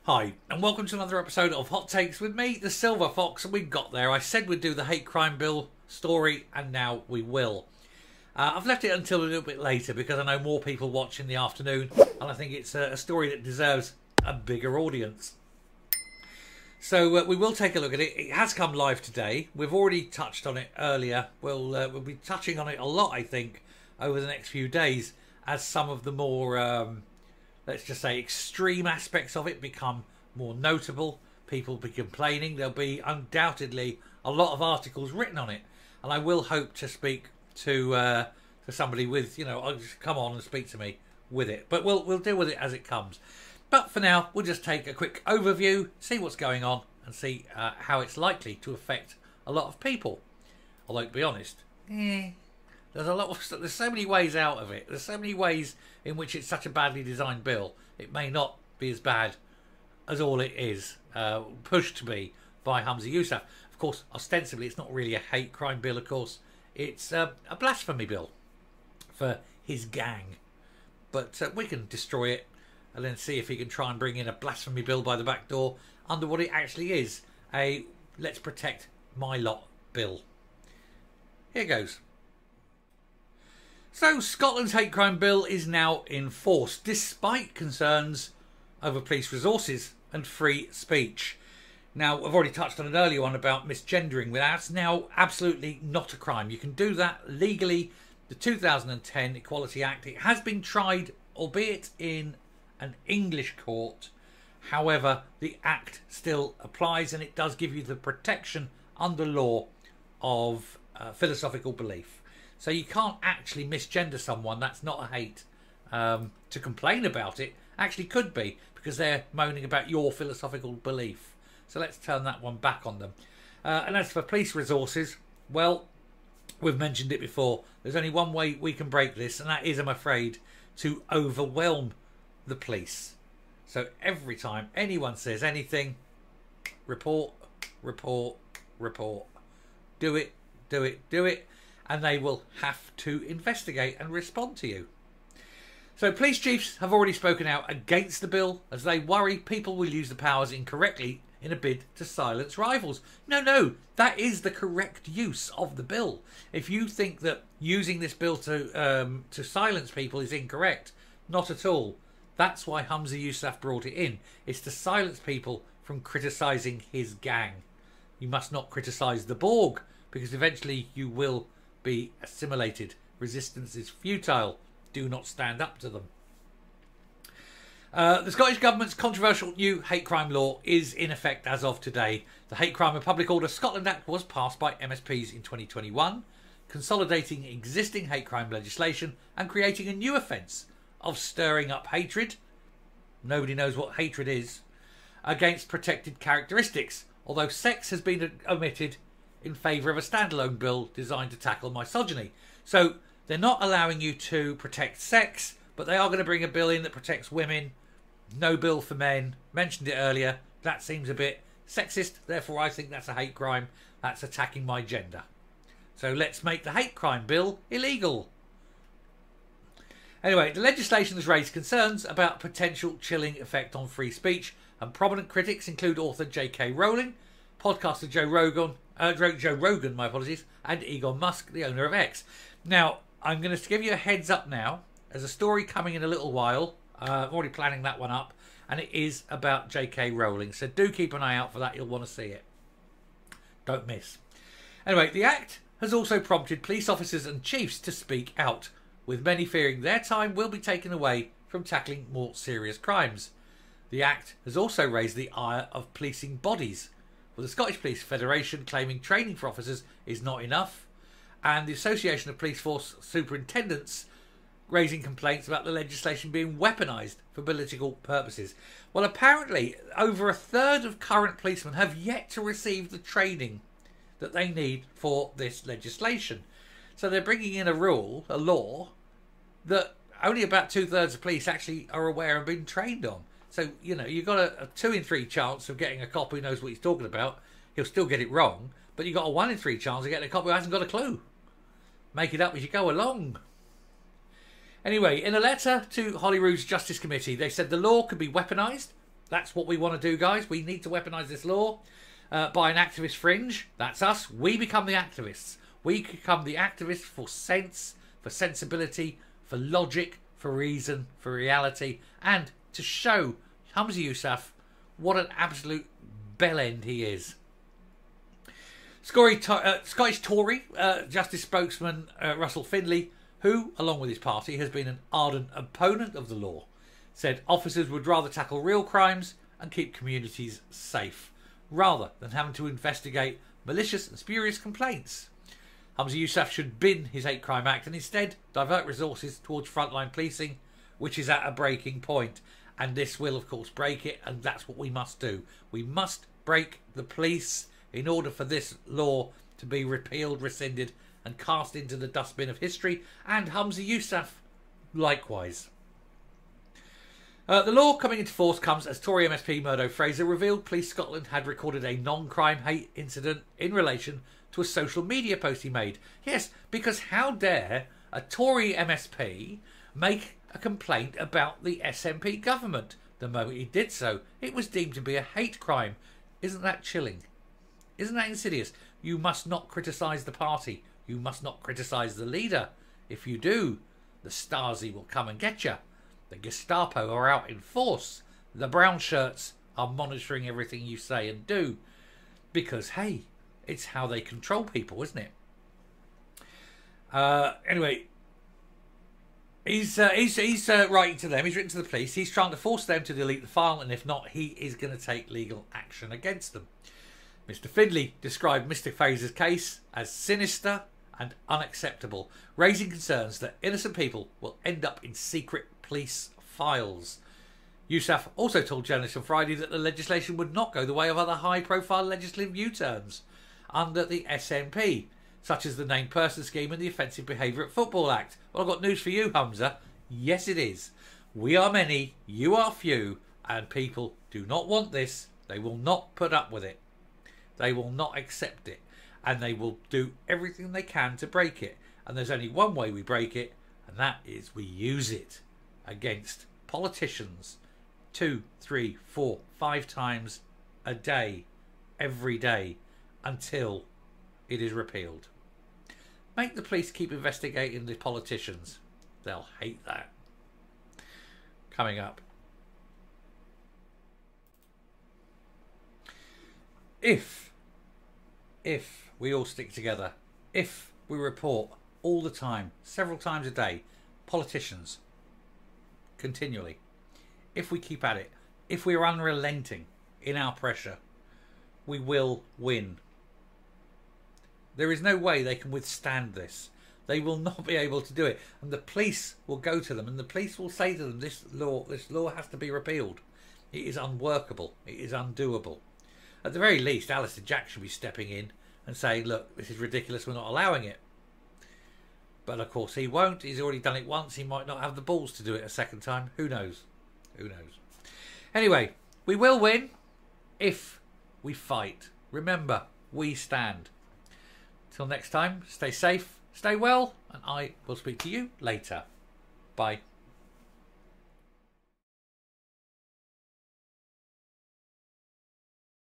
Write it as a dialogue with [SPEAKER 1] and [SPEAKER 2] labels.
[SPEAKER 1] Hi, and welcome to another episode of Hot Takes with me, the Silver Fox, and we got there. I said we'd do the hate crime bill story, and now we will. I've left it until a little bit later because I know more people watch in the afternoon, and I think it's a story that deserves a bigger audience. So we will take a look at it. It has come live today. We've already touched on it earlier. We'll be touching on it a lot, I think, over the next few days as some of the more... let's just say extreme aspects of it become more notable. People will be complaining. There'll be undoubtedly a lot of articles written on it. And I will hope to speak to somebody with, come on and speak to me with it. But we'll deal with it as it comes. But for now, we'll just take a quick overview, see what's going on, and see how it's likely to affect a lot of people. Although, to be honest, there's so many ways out of it. There's so many ways in which it's such a badly designed bill. It may not be as bad as all it is pushed to be by Humza Yousaf. Of course, ostensibly, it's not really a hate crime bill, of course. It's a blasphemy bill for his gang. But we can destroy it and then see if he can try and bring in a blasphemy bill by the back door under what it actually is. A let's protect my lot bill. Here goes. So, Scotland's hate crime bill is now in force, despite concerns over police resources and free speech. Now, I've already touched on an earlier one about misgendering. That's now absolutely not a crime. You can do that legally. The 2010 Equality Act, it has been tried, albeit in an English court. However, the Act still applies and it does give you the protection under law of philosophical belief. So you can't actually misgender someone. That's not a hate. To complain about it actually could be because they're moaning about your philosophical belief. So let's turn that one back on them. And as for police resources, well, we've mentioned it before. There's only one way we can break this, and that is, I'm afraid, to overwhelm the police. So every time anyone says anything, report, report, report. Do it, do it, do it. And they will have to investigate and respond to you. So police chiefs have already spoken out against the bill as they worry people will use the powers incorrectly in a bid to silence rivals. No, that is the correct use of the bill. If you think that using this bill to silence people is incorrect, not at all. That's why Humza Yousaf brought it in. It's to silence people from criticising his gang. You must not criticise the Borg because eventually you will be assimilated. Resistance is futile. Do not stand up to them. The Scottish Government's controversial new hate crime law is in effect as of today. The Hate Crime and Public Order Scotland Act was passed by MSPs in 2021, consolidating existing hate crime legislation and creating a new offence of stirring up hatred. Nobody knows what hatred is. Against protected characteristics, although sex has been omitted in favour of a standalone bill designed to tackle misogyny. So they're not allowing you to protect sex, but they are going to bring a bill in that protects women. No bill for men. Mentioned it earlier. That seems a bit sexist. Therefore, I think that's a hate crime. That's attacking my gender. So let's make the hate crime bill illegal. Anyway, the legislation has raised concerns about potential chilling effect on free speech, and prominent critics include author J.K. Rowling, podcaster Joe Rogan, and Elon Musk, the owner of X. Now, I'm going to give you a heads up now. There's a story coming in a little while. I'm already planning that one up, and it is about J.K. Rowling. So do keep an eye out for that. You'll want to see it. Don't miss. Anyway, the Act has also prompted police officers and chiefs to speak out, with many fearing their time will be taken away from tackling more serious crimes. The Act has also raised the ire of policing bodies, with the Scottish Police Federation claiming training for officers is not enough, and the Association of Police Force Superintendents raising complaints about the legislation being weaponised for political purposes. Well, apparently, over a third of current policemen have yet to receive the training that they need for this legislation. So they're bringing in a law, that only about 2/3 of police actually are aware and been trained on. So, you've got a 2 in 3 chance of getting a cop who knows what he's talking about. He'll still get it wrong, but you've got a 1 in 3 chance of getting a cop who hasn't got a clue. Make it up as you go along. Anyway, in a letter to Holyrood's Justice Committee, they said the law could be weaponised That's what we want to do, guys. We need to weaponise this law by an activist fringe. That's us. We become the activists. We become the activists for sense, for sensibility, for logic, for reason, for reality, and to show Humza Yousaf what an absolute bellend he is. Scottish Tory Justice spokesman Russell Findlay, who, along with his party, has been an ardent opponent of the law, said officers would rather tackle real crimes and keep communities safe, rather than having to investigate malicious and spurious complaints. Humza Yousaf should bin his Hate Crime Act and instead divert resources towards frontline policing, which is at a breaking point. And this will, of course, break it, and that's what we must do. We must break the police in order for this law to be repealed, rescinded, and cast into the dustbin of history, and Humza Yousaf likewise. The law coming into force comes as Tory MSP Murdo Fraser revealed Police Scotland had recorded a non-crime hate incident in relation to a social media post he made. Yes, because how dare a Tory MSP make a complaint about the SNP government? The moment he did so, it was deemed to be a hate crime. Isn't that chilling? Isn't that insidious? You must not criticise the party. You must not criticise the leader. If you do, the Stasi will come and get you. The Gestapo are out in force. The brown shirts are monitoring everything you say and do. Because, hey, it's how they control people, isn't it? Anyway, he's writing to them. He's written to the police. He's trying to force them to delete the file, and if not, he is going to take legal action against them. Mr. Findlay described Mr. Fraser's case as sinister and unacceptable, raising concerns that innocent people will end up in secret police files. Yousaf also told journalists on Friday that the legislation would not go the way of other high-profile legislative U-turns under the SNP, such as the Named Person Scheme and the Offensive Behaviour at Football Act. Well, I've got news for you, Humza. Yes, it is. We are many, you are few, and people do not want this. They will not put up with it. They will not accept it. And they will do everything they can to break it. And there's only one way we break it, and that is we use it against politicians 2, 3, 4, 5 times a day, every day, until it is repealed. Make the police keep investigating the politicians. They'll hate that. Coming up. If we all stick together, if we report all the time, several times a day, politicians, continually, if we keep at it, if we're unrelenting in our pressure, we will win. There is no way they can withstand this. They will not be able to do it. And the police will go to them and the police will say to them, this law has to be repealed. It is unworkable. It is undoable. At the very least, Alistair Jack should be stepping in and saying, look, this is ridiculous, we're not allowing it. But of course he won't. He's already done it once. He might not have the balls to do it a second time. Who knows? Who knows? Anyway, we will win if we fight. Remember, we stand. Till next time, stay safe, stay well, and I will speak to you later. Bye.